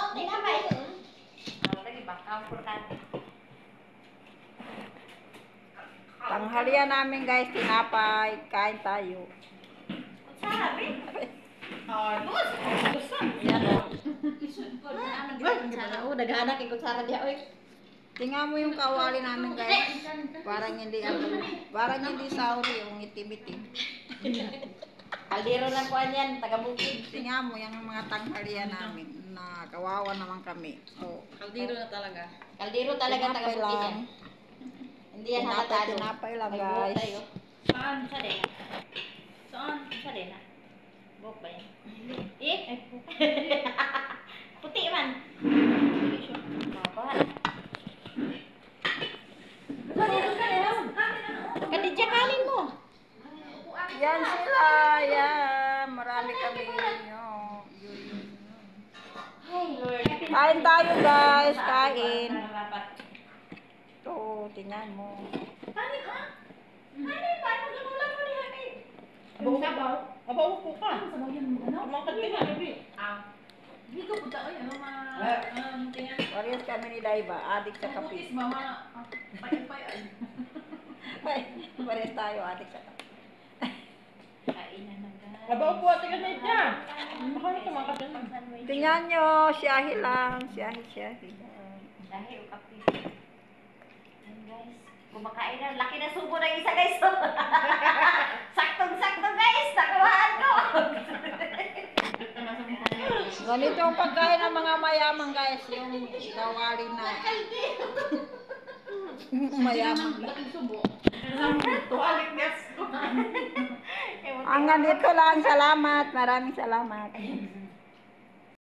Hindi na ba ito? Lagi bakaw ko kati. Tanghalian namin guys, tinapay, kain tayo. Sabi? Bus! Gusto! Yan o. Naghahanap yung kutsara diya, oy. Tingnan mo yung kawali namin guys. Parang hindi sauri yung itim-itim. Kaldero lang po yan, taga-bukid. Tingnan mo yung mga tanghalian namin. Na kawawa naman kami. Oh. Kaldero na talaga. Kaldero talaga Tinapay taga-bukid lang. yan. Hindi yan halatado. Tinapay lang May buhok guys. tayo. Saan? Sa dena? Saan? Sa dena? Buhok ba yan? Eh? Puti man. Mabahal. Kadidya kanin mo. Yan sila. Yan. Marami kami. Ay, Lord. Kain tayo guys. Kain. Ito. Tingnan mo. Kanin ha? Kanin ba? Nagululan mo ni Hanin. Sabaw? Abaw po ka. Sabaw yan mo. Ano? Kumakat ka na, baby. Hindi ko punta ko yun. Tingnan. Parehas kami ni Daiba. Adik sa kape. Mama. Pay-pay. Parehas tayo. Adik sa kape. Kainan na guys. Abaw po, ate ka na niya. Baka na kumakat ka na. Tingnan nyo. Siyahi lang. Siyahi. Dahil o kape. Ayan guys. Kumakain na. Laki na subo ng isa guys. Saktong-sakto guys. Nakuhaan ko. Ganito ang pagkain ng mga mayaman guys. Yung kawali na. Mayaman na. Tuwalik guys. Ang ganito lang. Salamat. Maraming salamat.